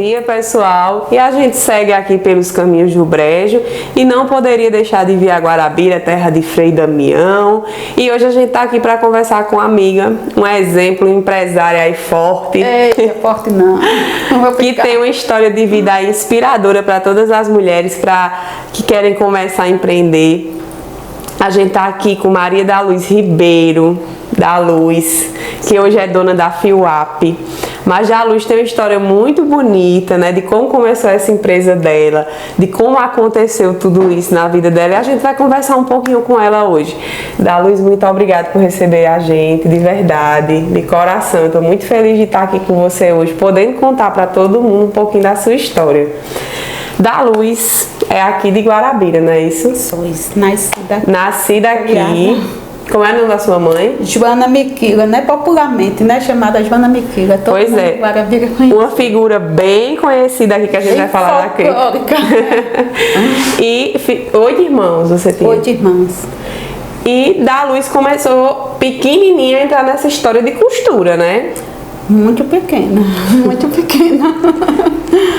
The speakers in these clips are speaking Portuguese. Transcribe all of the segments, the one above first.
dia, pessoal. E a gente segue aqui pelos caminhos do Brejo e não poderia deixar de vir a Guarabira, terra de Frei Damião. E hoje a gente tá aqui para conversar com uma amiga, um exemplo, empresária aí forte. Forte não. Que tem uma história de vida aí inspiradora para todas as mulheres que querem começar a empreender. A gente tá aqui com Maria da Luz Ribeiro, da Luz, que hoje é dona da FIUAP. Mas a Luz tem uma história muito bonita, né? De como começou essa empresa dela, de como aconteceu tudo isso na vida dela. E a gente vai conversar um pouquinho com ela hoje. Da Luz, muito obrigada por receber a gente, de verdade, de coração. Estou muito feliz de estar aqui com você hoje, podendo contar para todo mundo um pouquinho da sua história. Da Luz é aqui de Guarabira, não é isso? Sou nascida. Nascida aqui. Como é o nome da sua mãe? Joana Miquila, né? Popularmente, né? Chamada Joana Miquila. Pois é. Guarabira uma figura bem conhecida aqui que a gente vai falar daqui. E 8 irmãos você tinha? 8 irmãos. E da Luz começou pequenininha a entrar nessa história de costura, né? Muito pequena, muito pequena.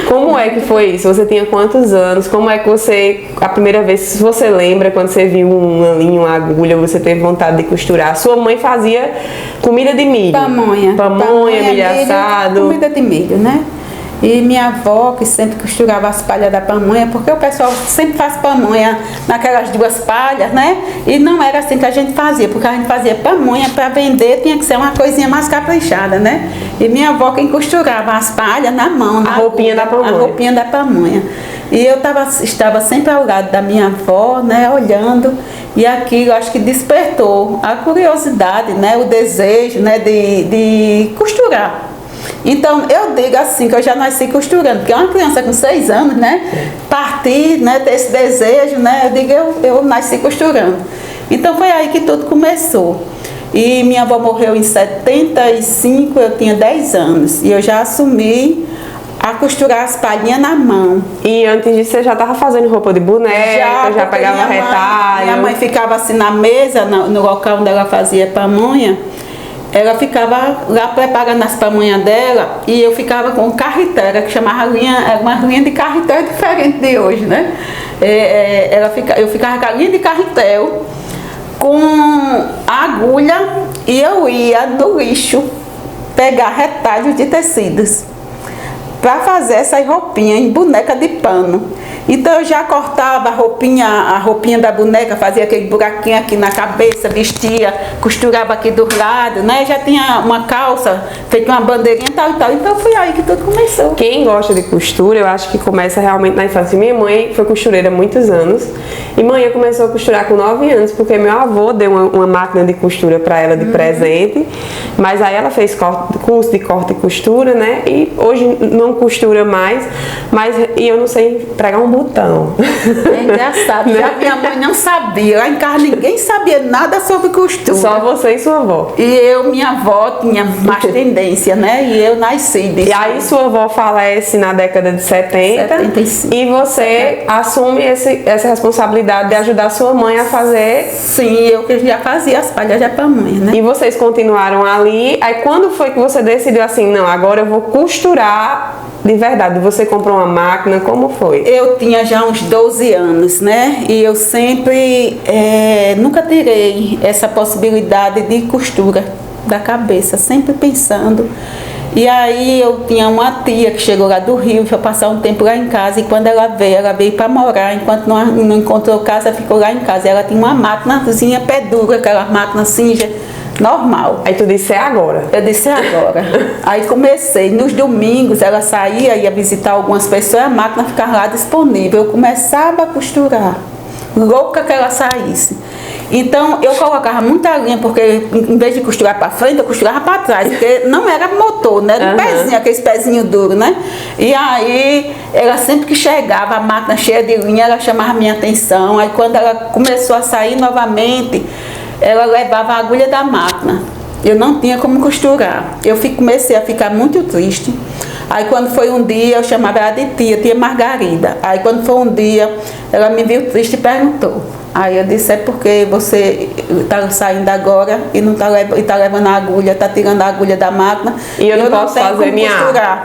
Como é que foi isso? Você tinha quantos anos? Como é que você, a primeira vez, se você lembra, quando você viu uma linha, uma agulha, você teve vontade de costurar? Sua mãe fazia comida de milho? Pamonha, milho assado. Comida de milho, né? E minha avó, que sempre costurava as palhas da pamonha, porque o pessoal sempre faz pamonha naquelas 2 palhas, né? E não era assim que a gente fazia, porque a gente fazia pamonha para vender, tinha que ser uma coisinha mais caprichada, né? E minha avó quem costurava as palhas na mão, a roupinha da pamonha. A roupinha da pamonha. E eu estava sempre ao lado da minha avó, né, olhando, e aquilo acho que despertou a curiosidade, né, o desejo, né, de costurar. Então, eu digo assim, que eu já nasci costurando, porque uma criança com 6 anos, né, partir, né, ter esse desejo, né, eu digo, eu nasci costurando. Então, foi aí que tudo começou. E minha avó morreu em 75, eu tinha 10 anos, e eu já assumi a costurar as palhinhas na mão. E antes disso você já estava fazendo roupa de boneca, já pegava retalho? Minha mãe ficava assim na mesa, no local onde ela fazia pamonha. Ela ficava lá preparando as pamonhas dela e eu ficava com carreteira, que chamava linha, era uma linha de carretel diferente de hoje, né? Eu ficava com a linha de carretel, com a agulha, e eu ia no lixo pegar retalhos de tecidos para fazer essas roupinhas em boneca de pano. Então eu já cortava a roupinha da boneca, fazia aquele buraquinho aqui na cabeça, vestia, costurava aqui do lado, né? Já tinha uma calça, feita uma bandeirinha, tal e tal. Então foi aí que tudo começou. Quem gosta de costura, eu acho que começa realmente na infância. Minha mãe foi costureira há muitos anos. E mãe começou a costurar com 9 anos, porque meu avô deu uma máquina de costura para ela de presente. Mas aí ela fez curso de corte e costura, né? E hoje não costura mais, e eu não sei pregar um botão. É engraçado, já minha mãe não sabia, lá em casa ninguém sabia nada sobre costura. Só você e sua avó. E minha avó tinha mais tendência, né? E eu nasci desse. E aí sua avó falece na década de 70. 75. E você assume essa responsabilidade de ajudar sua mãe a fazer. Sim, eu que já fazia as palhas de pamonha, né? E vocês continuaram ali. Aí quando foi que você decidiu assim, não, agora eu vou costurar de verdade? Você comprou uma máquina, como foi? Eu tinha já uns 12 anos, né? E eu sempre, nunca tirei essa possibilidade de costura da cabeça, sempre pensando. E aí eu tinha uma tia que chegou lá do Rio, foi passar um tempo lá em casa, e quando ela veio para morar, enquanto não encontrou casa, ficou lá em casa. Ela tinha uma máquinazinha pé dura, aquela máquina cinza, normal. Aí tu disse, é agora? Eu disse, é agora. Aí comecei, nos domingos ela saía, ia visitar algumas pessoas, a máquina ficava lá disponível. Eu começava a costurar, louca que ela saísse. Então eu colocava muita linha, porque em vez de costurar para frente, eu costurava para trás, porque não era motor, né? Era um pezinho, aqueles pezinhos duros, né? E aí ela sempre que chegava, a máquina cheia de linha, ela chamava a minha atenção. Aí quando ela começou a sair novamente, ela levava a agulha da máquina. Eu não tinha como costurar. Eu comecei a ficar muito triste. Aí quando foi um dia, eu chamava ela de tia Margarida. Aí quando foi um dia, ela me viu triste e perguntou. Aí eu disse, é porque você está saindo agora e não tá levando a agulha, está tirando a agulha da máquina. E eu não posso fazer minha costurar.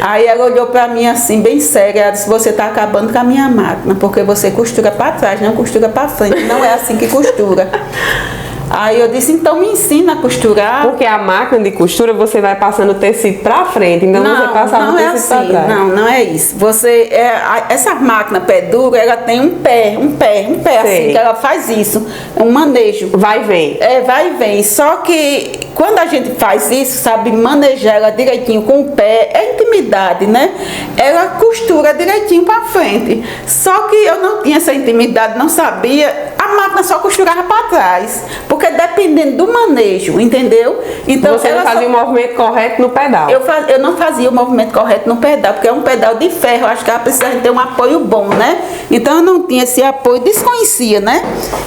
Aí ela olhou pra mim assim, bem séria, ela disse, você tá acabando com a minha máquina, porque você costura pra trás, não costura pra frente, não é assim que costura. Aí eu disse, então me ensina a costurar. Porque a máquina de costura você vai passando o tecido pra frente, então você passava o tecido pra trás. Não é isso. Essa máquina pé duro, ela tem um pé assim, que ela faz isso, é um manejo. Vai e vem. Vai e vem. Só que quando a gente faz isso, sabe manejar ela direitinho com o pé, é intimidade, né? Ela costura direitinho pra frente. Só que eu não tinha essa intimidade, não sabia. A máquina só costurava para trás, porque dependendo do manejo, entendeu? Então você não fazia o movimento correto no pedal. Eu não fazia o movimento correto no pedal, porque é um pedal de ferro, acho que ela precisa ter um apoio bom, né? Então eu não tinha esse apoio, desconhecia, né?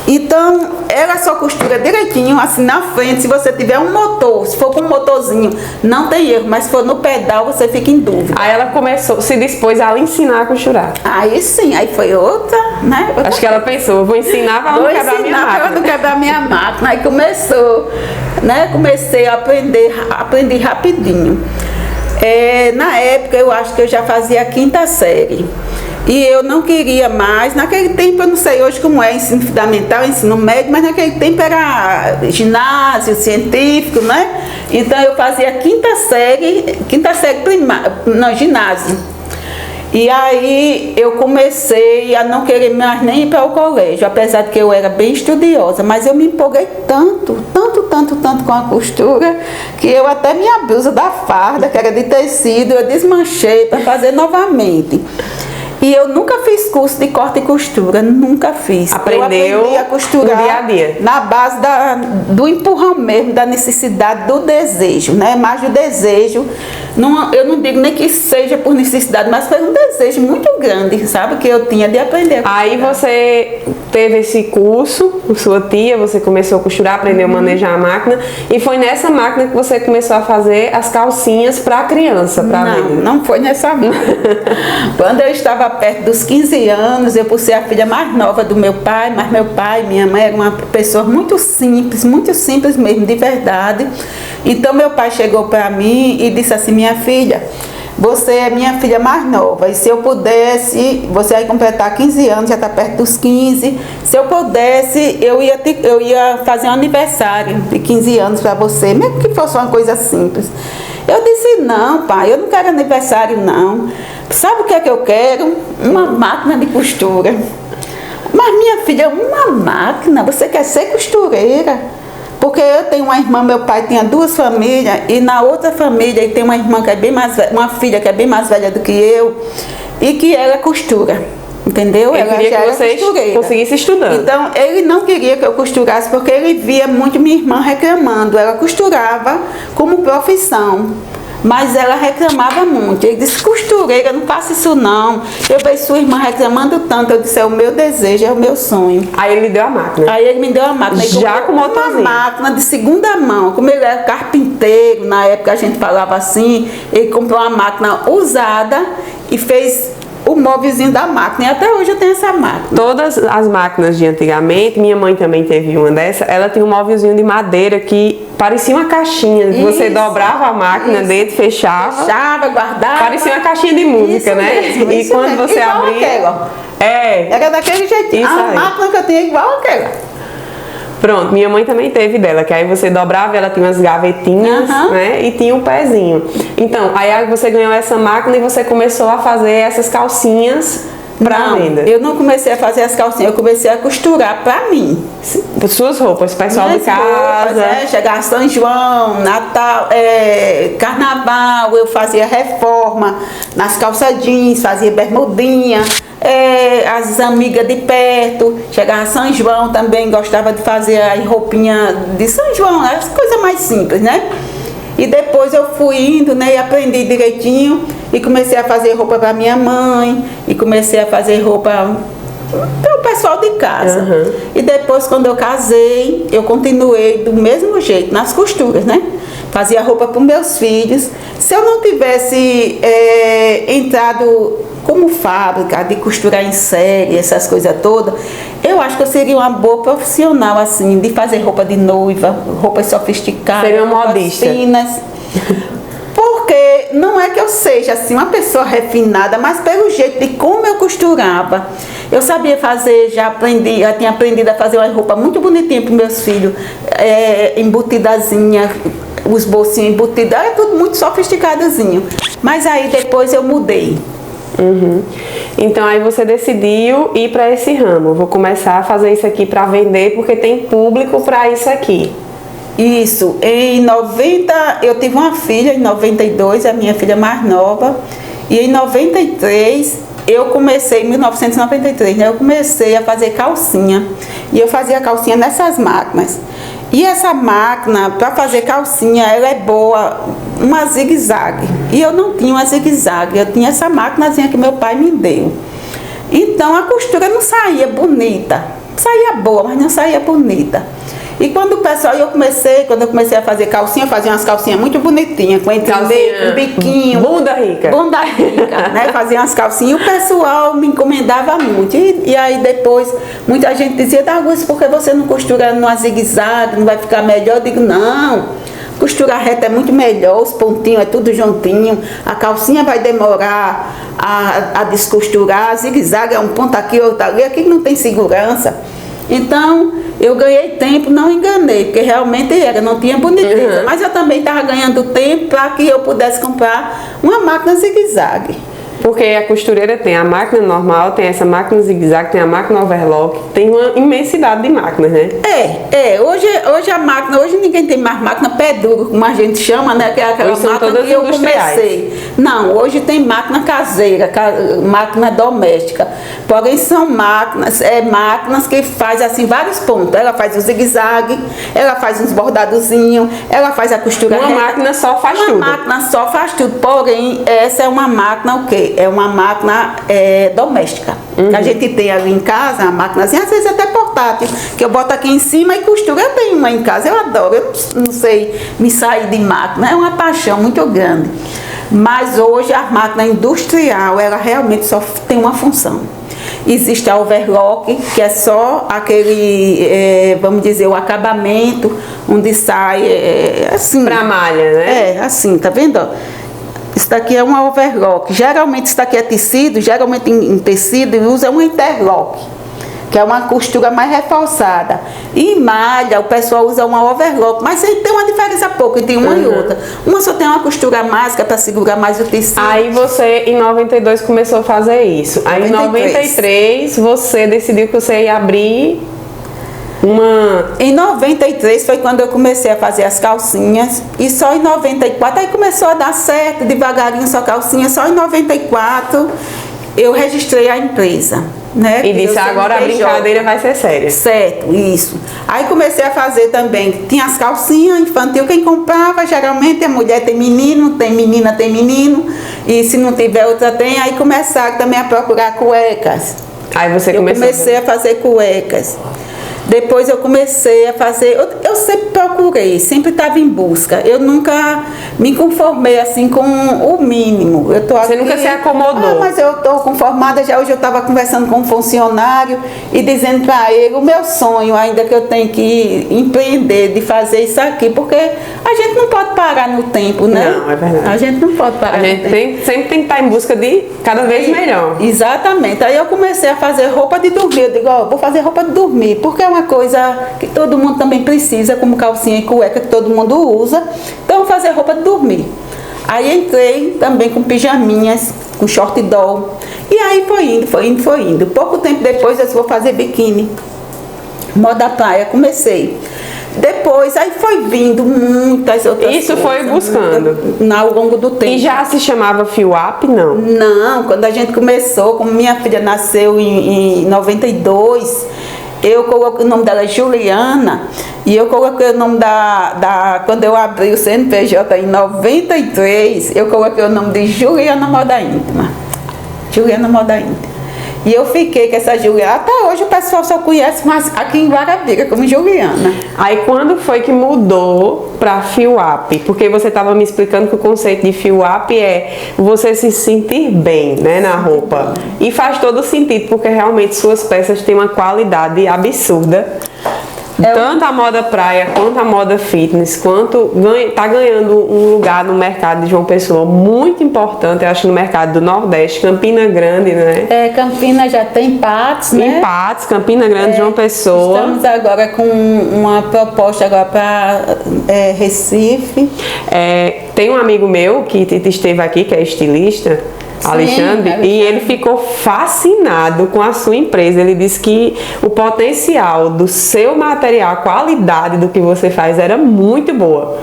Então ela só costura direitinho, assim na frente. Se você tiver um motor, se for com um motorzinho, não tem erro, mas se for no pedal, você fica em dúvida. Aí ela se dispôs a lhe ensinar a costurar. Aí sim, aí foi outra, né? Acho que ela pensou, vou ensinar para não quebrar minha máquina. Para não quebrar minha máquina. Aí começou, né? Comecei a aprendi rapidinho. Na época eu acho que eu já fazia a 5ª série. E eu não queria mais, naquele tempo eu não sei hoje como é ensino fundamental, ensino médio, mas naquele tempo era ginásio, científico, né? Então eu fazia a 5ª série primária, não, ginásio. E aí eu comecei a não querer mais nem ir para o colégio, apesar de que eu era bem estudiosa, mas eu me empolguei tanto com a costura, que eu até minha blusa da farda, que era de tecido, eu desmanchei para fazer novamente. E eu nunca fiz curso de corte e costura, nunca fiz. Aprendeu eu aprendi a costurar no dia a dia. Na base do empurrão mesmo, da necessidade, do desejo, né? Mais do desejo. Eu não digo nem que seja por necessidade, mas foi um desejo muito grande, sabe? Que eu tinha de aprender a costurar. Aí você teve esse curso, com sua tia, você começou a costurar, aprendeu a manejar a máquina. E foi nessa máquina que você começou a fazer as calcinhas para criança, para vender. Não foi nessa máquina. Quando eu estava perto dos 15 anos, eu por ser a filha mais nova do meu pai, mas meu pai e minha mãe eram uma pessoa muito simples mesmo, de verdade. Então meu pai chegou para mim e disse assim, minha filha, você é minha filha mais nova, e se eu pudesse, você vai completar 15 anos, já está perto dos 15, se eu pudesse, eu ia fazer um aniversário de 15 anos para você, mesmo que fosse uma coisa simples. Eu disse, não pai, eu não quero aniversário não. Sabe o que é que eu quero? Uma máquina de costura. Mas minha filha, uma máquina? Você quer ser costureira? Porque eu tenho uma irmã, meu pai tinha 2 famílias, e na outra família ele tem uma irmã que é bem mais velha, uma filha que é bem mais velha do que eu, e que ela costura. Entendeu? Ele queria que você conseguisse estudar. Então, ele não queria que eu costurasse, porque ele via muito minha irmã reclamando. Ela costurava como profissão, mas ela reclamava muito. Ele disse, costureira, não faça isso não. Eu vejo sua irmã reclamando tanto. Eu disse, é o meu desejo, é o meu sonho. Aí ele me deu a máquina. Aí ele me deu a máquina. Já com motorzinho. Uma máquina de segunda mão. Como ele era carpinteiro, na época a gente falava assim, ele comprou uma máquina usada e fez o móvelzinho da máquina, e até hoje eu tenho essa máquina. Todas as máquinas de antigamente, minha mãe também teve uma dessa, ela tinha um móvelzinho de madeira que parecia uma caixinha. Isso, você dobrava a máquina dentro, fechava, guardava. Parecia uma caixinha de música, isso né? Mesmo, e quando mesmo. você igual abria. Aquela. Era daquele jeitinho. A máquina que eu tinha igual aquela. Pronto, minha mãe também teve dela, que aí você dobrava, ela tinha umas gavetinhas, né, e tinha um pezinho. Então, aí você ganhou essa máquina e você começou a fazer essas calcinhas pra venda. Eu não comecei a fazer as calcinhas, eu comecei a costurar pra mim. Suas roupas, pessoal de casa. Chegar São João, Natal, Carnaval, eu fazia reforma nas calças jeans, fazia bermudinha. As amigas de perto, chegava São João também, gostava de fazer a roupinha de São João, as coisas mais simples, né? E depois eu fui indo, né, e aprendi direitinho e comecei a fazer roupa para minha mãe e comecei a fazer roupa para o pessoal de casa. E depois, quando eu casei, eu continuei do mesmo jeito, nas costuras, né? Fazia roupa para os meus filhos. Se eu não tivesse entrado como fábrica, de costurar em série, essas coisas todas, eu acho que eu seria uma boa profissional, assim, de fazer roupa de noiva, roupas sofisticadas, seria uma modista. finas. Porque não é que eu seja assim uma pessoa refinada, mas pelo jeito de como eu costurava. Eu sabia fazer, já tinha aprendido a fazer uma roupa muito bonitinha para meus filhos, embutidazinha, os bolsinhos embutidos, era tudo muito sofisticadozinho. Mas aí depois eu mudei. Uhum. Então aí você decidiu ir para esse ramo. Vou começar a fazer isso aqui para vender porque tem público para isso aqui. Isso. Em 90, eu tive uma filha, em 92, a minha filha mais nova. E em 93, eu comecei, em 1993, né, eu comecei a fazer calcinha. E eu fazia calcinha nessas máquinas. E essa máquina, para fazer calcinha, ela é boa, uma zigue-zague. E eu não tinha uma zigue-zague, eu tinha essa máquinazinha que meu pai me deu. Então a costura não saía bonita, saía boa, mas não saía bonita. E quando eu comecei a fazer calcinha, eu fazia umas calcinhas muito bonitinhas, com um biquinho. Bunda rica. Bunda rica, né? Fazia umas calcinhas e o pessoal me encomendava muito. E aí depois, muita gente dizia, Augusto, por que você não costura numa zigue-zague, não vai ficar melhor? Eu digo, não, costura reta é muito melhor, os pontinhos é tudo juntinho, a calcinha vai demorar a descosturar, a zigue-zague é um ponto aqui, outro ali, aqui não tem segurança. Então, eu ganhei tempo, não enganei, porque realmente não tinha boniteza. Uhum. Mas eu também estava ganhando tempo para que eu pudesse comprar uma máquina zigue-zague. Porque a costureira tem a máquina normal, tem essa máquina zigue-zague, tem a máquina overlock, tem uma imensidade de máquinas, né? Hoje a máquina, hoje ninguém tem mais máquina pé duro, como a gente chama, né? Que é aquela hoje máquina que eu comecei. Não, hoje tem máquina caseira, máquina doméstica. Porém são máquinas que faz assim vários pontos. Ela faz o zigue-zague, ela faz uns bordadozinhos, ela faz a costura reta. Uma máquina só faz tudo. Uma máquina só faz tudo. Porém, essa é uma máquina o quê? É uma máquina doméstica. Uhum. A gente tem ali em casa, a máquinazinha, às vezes até portátil, que eu boto aqui em cima e costuro. Eu tenho uma em casa, eu adoro. Eu não sei me sair de máquina, é uma paixão muito grande. Mas hoje a máquina industrial, ela realmente só tem uma função. Existe a overlock, que é só aquele, vamos dizer, o acabamento, onde sai assim. Pra malha, né? Assim, tá vendo? Isso daqui é uma overlock. Geralmente isso daqui é tecido, geralmente em tecido usa uma interlock, que é uma costura mais reforçada. E em malha, o pessoal usa uma overlock, mas tem uma diferença pouco entre uma e outra. Uma só tem uma costura mais, que é para segurar mais o tecido. Aí você, em 92, começou a fazer isso. Aí, em 93, você decidiu que você ia abrir uma... Em 93 foi quando eu comecei a fazer as calcinhas. E só em 94, aí começou a dar certo, devagarinho só calcinha. Só em 94 eu registrei a empresa. Né? E disse, agora a brincadeira vai ser séria. Certo, isso. Aí comecei a fazer também, tinha as calcinhas infantil, quem comprava, geralmente a mulher tem menino, tem menina, tem menino, e se não tiver outra tem, aí começaram também a procurar cuecas. Aí você começou. Eu comecei a fazer cuecas. Depois eu comecei a fazer, eu sempre procurei, sempre estava em busca. Eu nunca me conformei assim com o mínimo. Eu tô Você aqui, nunca se acomodou. Mas eu estou conformada, já hoje eu estava conversando com um funcionário e dizendo para ele o meu sonho ainda que eu tenho que empreender, de fazer isso aqui, porque a gente não pode parar no tempo, né? Não, é verdade. A gente não pode parar no tempo. Sempre tem que estar em busca de cada vez melhor. Exatamente. Aí eu comecei a fazer roupa de dormir. Eu digo, vou fazer roupa de dormir, porque é uma coisa que todo mundo também precisa, como calcinha e cueca que todo mundo usa. Então eu vou fazer roupa de dormir. Aí entrei também com pijaminhas, com short doll. E aí foi indo. Pouco tempo depois eu vou fazer biquíni. Moda praia, comecei. Depois, aí foi vindo muitas outras Isso coisas. foi buscando. Ao longo do tempo. E já se chamava Fio-Up, não? Não, quando a gente começou, como minha filha nasceu em 92, eu coloquei o nome dela Juliana, e eu coloquei o nome quando eu abri o CNPJ em 93, eu coloquei o nome de Juliana Moda Íntima. Juliana Moda Íntima. E eu fiquei com essa Juliana. Até hoje o pessoal só conhece mais aqui em Guarabira como Juliana. Aí quando foi que mudou para Fio-Up? Porque você estava me explicando que o conceito de Fio-Up é você se sentir bem, né, na roupa. E faz todo sentido, porque realmente suas peças têm uma qualidade absurda. Tanto a moda praia quanto a moda fitness, quanto tá ganhando um lugar no mercado de João Pessoa muito importante, eu acho, no mercado do Nordeste, Campina Grande, né? Campina já tem Patos, né? Em Patos, Campina Grande, João Pessoa. Estamos agora com uma proposta agora para Recife. Tem um amigo meu que esteve aqui, que é estilista, Alexandre, e ele ficou fascinado com a sua empresa. Ele disse que o potencial do seu material, a qualidade do que você faz era muito boa,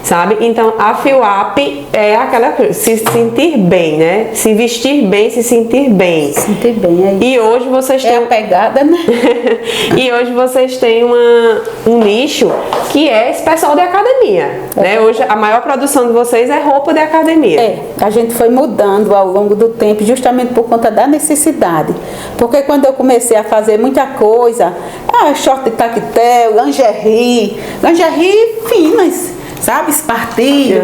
sabe? Então a FIWAP é aquela coisa, se sentir bem, né? Se vestir bem, se sentir bem. Sentir bem, é isso. E hoje vocês têm a pegada, né? E hoje vocês têm um nicho que é esse pessoal de academia, né? Hoje a maior produção de vocês é roupa de academia. A gente foi mudando ao longo do tempo justamente por conta da necessidade. Porque quando eu comecei a fazer muita coisa, short de tactel, lingerie finas, sabe? Espartilho,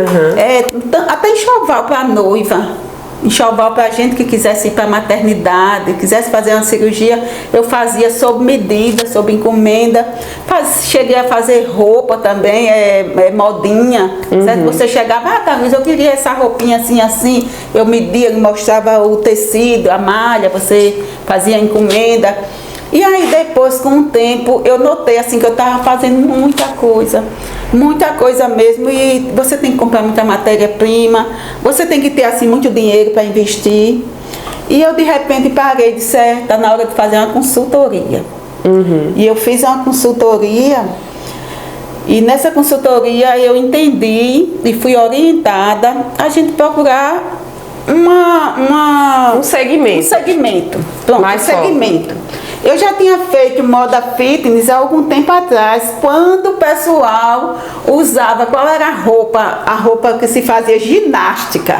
até enxoval para noiva. Enxoval para gente que quisesse ir para a maternidade, quisesse fazer uma cirurgia, eu fazia sob medida, sob encomenda. Cheguei a fazer roupa também, modinha. Certo? Você chegava, Carlos, eu queria essa roupinha assim, assim. Eu media, mostrava o tecido, a malha, você fazia encomenda. E aí depois, com o tempo, eu notei assim que eu estava fazendo muita coisa mesmo, e você tem que comprar muita matéria-prima, você tem que ter assim muito dinheiro para investir. E eu de repente parei de está na hora de fazer uma consultoria. E eu fiz uma consultoria, e nessa consultoria eu entendi e fui orientada a gente procurar um segmento. Pronto, um segmento. Eu já tinha feito moda fitness há algum tempo atrás, quando o pessoal usava, qual era a roupa que se fazia ginástica,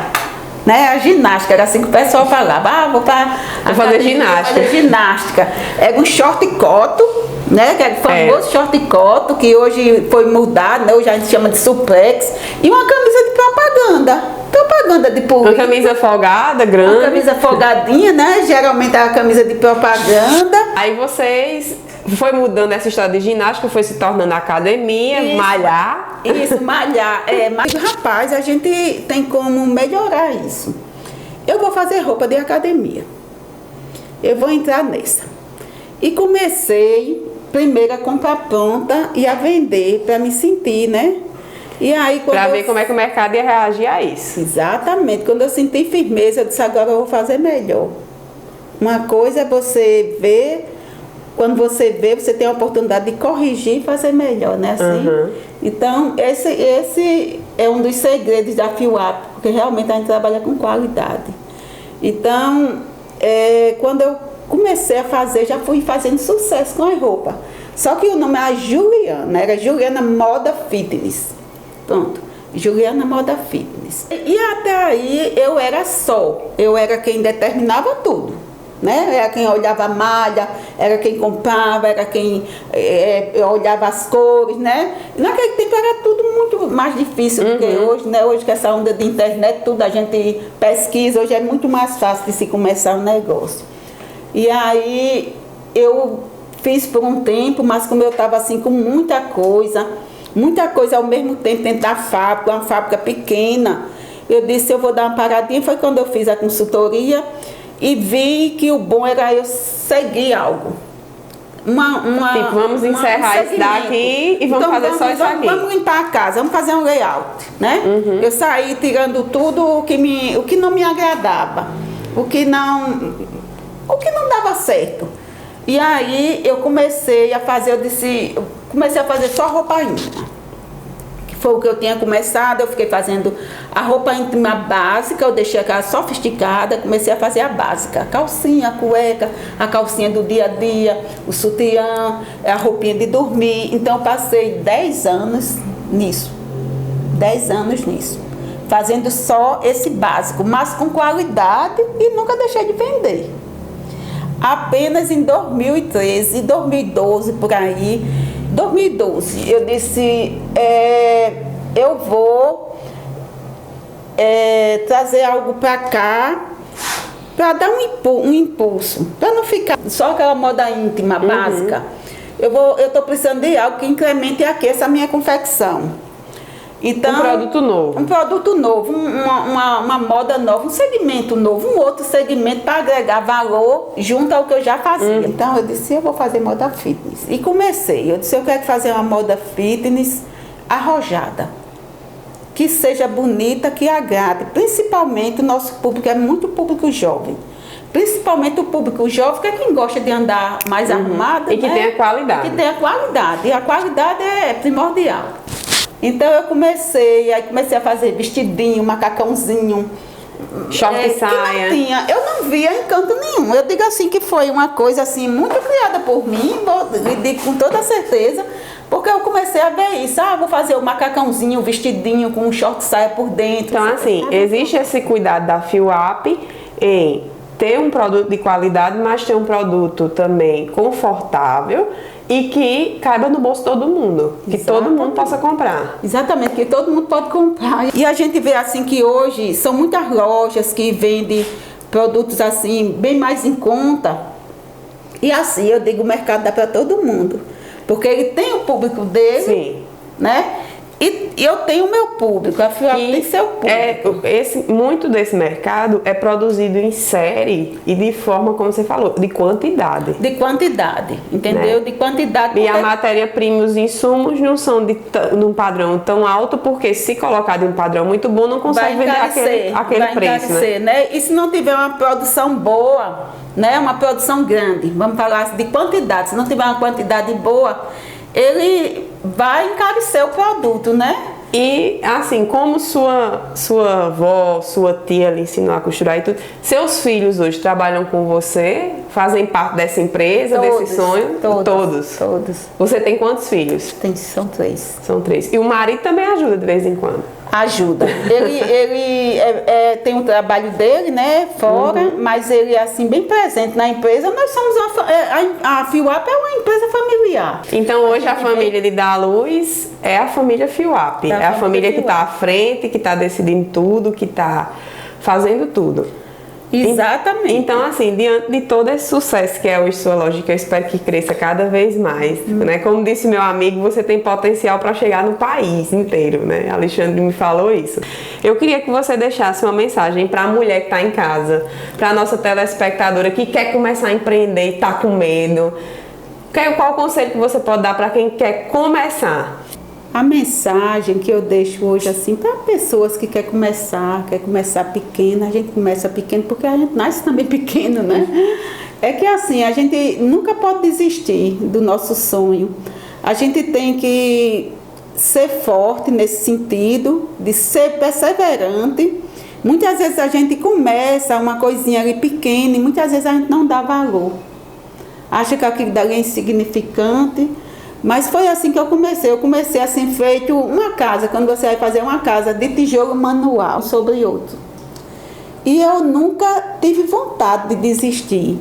né? A ginástica, era assim que o pessoal falava, vou fazer ginástica. Era um short coto, né? Que era o famoso short coto, que hoje foi mudado, né? Hoje a gente chama de suplex, e uma camisa de propaganda de política. Uma camisa folgada, grande. Uma camisa folgadinha, né? Geralmente é a camisa de propaganda. Aí vocês foi mudando essa história de ginástica, foi se tornando academia, malhar. Isso, malhar. Mas, rapaz, a gente tem como melhorar isso. Eu vou fazer roupa de academia. Eu vou entrar nessa. E comecei primeiro a comprar pronta e a vender para me sentir, né? E aí, para ver como é que o mercado ia reagir a isso. Exatamente. Quando eu senti firmeza, eu disse, agora eu vou fazer melhor. Uma coisa é você ver, quando você vê, você tem a oportunidade de corrigir e fazer melhor, né? Assim? Então, esse é um dos segredos da FIWAP, porque realmente a gente trabalha com qualidade. Então, quando eu comecei a fazer, já fui fazendo sucesso com a roupa. Só que o nome era Juliana, era Juliana Moda Fitness. Pronto, Juliana Moda Fitness. E até aí eu era quem determinava tudo, né? Era quem olhava a malha, era quem comprava, era quem olhava as cores, né? Naquele tempo era tudo muito mais difícil do que hoje, né? Hoje com essa onda de internet, tudo a gente pesquisa, hoje é muito mais fácil de se começar um negócio. E aí eu fiz por um tempo, mas como eu estava assim com muita coisa ao mesmo tempo dentro da fábrica, uma fábrica pequena, eu disse, eu vou dar uma paradinha. Foi quando eu fiz a consultoria e vi que o bom era eu seguir algo. Tipo, vamos encerrar isso daqui e vamos fazer só isso aqui. Vamos limpar a casa, vamos fazer um layout, né? Eu saí tirando tudo o que não me agradava, o que não dava certo. E aí eu comecei a fazer só roupa íntima. Que foi o que eu tinha começado, eu fiquei fazendo a roupa íntima básica, eu deixei aquela sofisticada, comecei a fazer a básica, a calcinha, a cueca, a calcinha do dia a dia, o sutiã, a roupinha de dormir. Então eu passei 10 anos nisso, fazendo só esse básico, mas com qualidade, e nunca deixei de vender. Apenas em 2013, 2012, por aí, 2012, eu disse, eu vou trazer algo para cá, para dar um impulso, para não ficar só aquela moda íntima básica. eu estou precisando de algo que incremente e aqueça a minha confecção. Então, um produto novo. Um produto novo, uma moda nova, um segmento novo, um outro segmento para agregar valor junto ao que eu já fazia. Então eu disse, eu vou fazer moda fitness. E comecei, eu disse, eu quero fazer uma moda fitness arrojada. Que seja bonita, que agrade. Principalmente o nosso público, é muito público jovem. Principalmente o público jovem, que é quem gosta de andar mais arrumado. E que tenha qualidade. E que tenha qualidade. E a qualidade é primordial. Então eu comecei a fazer vestidinho, macacãozinho. Short saia. Eu não via encanto nenhum. Eu digo assim que foi uma coisa assim muito criada por mim, digo com toda certeza, porque eu comecei a ver isso. Vou fazer o macacãozinho, o vestidinho com um short saia por dentro. Então assim, existe esse cuidado da FIWAP em ter um produto de qualidade, mas ter um produto também confortável e que caiba no bolso de todo mundo, que todo mundo possa comprar. Exatamente, que todo mundo pode comprar. E a gente vê assim que hoje são muitas lojas que vendem produtos assim bem mais em conta. E assim, eu digo, o mercado dá para todo mundo, porque ele tem o público dele, sim, né? E eu tenho o meu público, a FIWAP tem seu público. Muito desse mercado é produzido em série e de forma, como você falou, de quantidade. De quantidade, entendeu? Né? De quantidade. E a matéria-prima, os insumos não são de um padrão tão alto, porque se colocar de um padrão muito bom, não consegue vender aquele preço, né? E se não tiver uma produção boa, né? Uma produção grande, vamos falar de quantidade, se não tiver uma quantidade boa, ele vai encarecer o produto, né? E assim, como sua avó, sua tia lhe ensinou a costurar e tudo, seus filhos hoje trabalham com você? Fazem parte dessa empresa, desse sonho? Todos. Você tem quantos filhos? São 3. São 3. E o marido também ajuda de vez em quando? Ajuda. Ele tem o trabalho dele, né, fora, mas ele é assim, bem presente na empresa. Nós somos a FIWAP é uma empresa familiar. Então hoje a família de Dar Luz é a família FIWAP. É a família que está à frente, que está decidindo tudo, que está fazendo tudo. Exatamente. Então, assim, diante de todo esse sucesso que é hoje sua loja, que eu espero que cresça cada vez mais, né? Como disse meu amigo, você tem potencial para chegar no país inteiro, né? Alexandre me falou isso. Eu queria que você deixasse uma mensagem para a mulher que está em casa, para a nossa telespectadora que quer começar a empreender e está com medo. Qual o conselho que você pode dar para quem quer começar? A mensagem que eu deixo hoje assim para pessoas que quer começar pequena, a gente começa pequeno porque a gente nasce também pequeno, né? É que assim, a gente nunca pode desistir do nosso sonho. A gente tem que ser forte nesse sentido, de ser perseverante. Muitas vezes a gente começa uma coisinha ali pequena e muitas vezes a gente não dá valor. Acha que aquilo dali é insignificante. Mas foi assim que eu comecei. Eu comecei assim, feito uma casa, quando você vai fazer uma casa de tijolo manual sobre outro. E eu nunca tive vontade de desistir.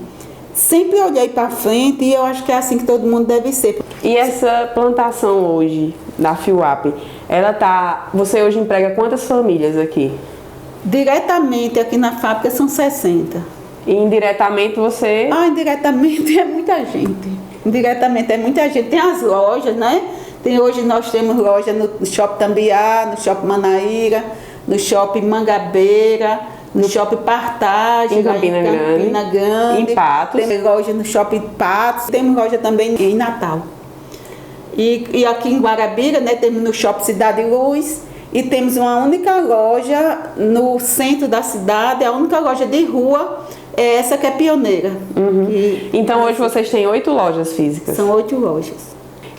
Sempre olhei para frente e eu acho que é assim que todo mundo deve ser. E essa plantação hoje, da FIWAP, você hoje emprega quantas famílias aqui? Diretamente aqui na fábrica são 60. E indiretamente você? Indiretamente é muita gente. Indiretamente é muita gente. Tem as lojas, né? Hoje nós temos loja no Shopping Tambiá, no Shopping Manaíra, no Shopping Mangabeira, no Shopping Partage, em Campina Grande, em Patos. Temos loja no Shopping Patos, temos loja também em Natal. E aqui em Guarabira, né, temos no Shopping Cidade Luz e temos uma única loja no centro da cidade, a única loja de rua. É essa que é pioneira. Então hoje vocês têm 8 lojas físicas? São 8 lojas.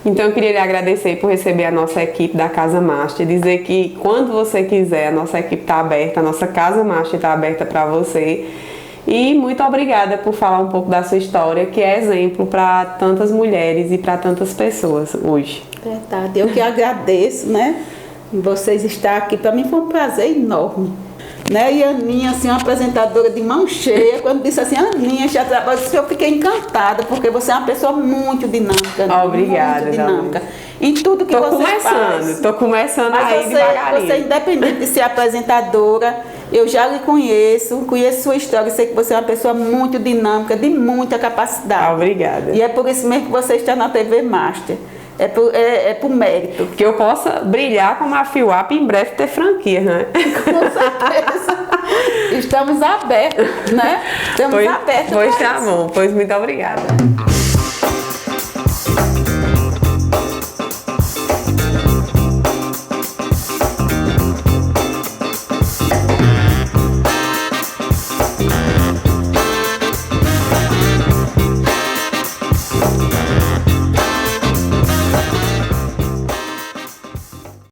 Então eu queria lhe agradecer por receber a nossa equipe da Casa Master, dizer que quando você quiser, a nossa equipe está aberta, a nossa Casa Master está aberta para você. E muito obrigada por falar um pouco da sua história, que é exemplo para tantas mulheres e para tantas pessoas hoje. Verdade, eu que agradeço, né? Vocês estar aqui, para mim foi um prazer enorme. Né? E a Aninha, assim, uma apresentadora de mão cheia, quando disse assim, Aninha, já trabalha, eu fiquei encantada, porque você é uma pessoa muito dinâmica. Obrigada. Muito dinâmica. Em tudo que você faz. Tô começando aí devagarinho. Você, independente de ser apresentadora, Eu já lhe conheço sua história, sei que você é uma pessoa muito dinâmica, de muita capacidade. Obrigada. E é por isso mesmo que você está na TV Master. É por mérito. Que eu possa brilhar como a FIUAP e em breve ter franquia, né? Com certeza. Estamos abertos, né? Estamos abertos. Pois tá bom. Pois muito obrigada.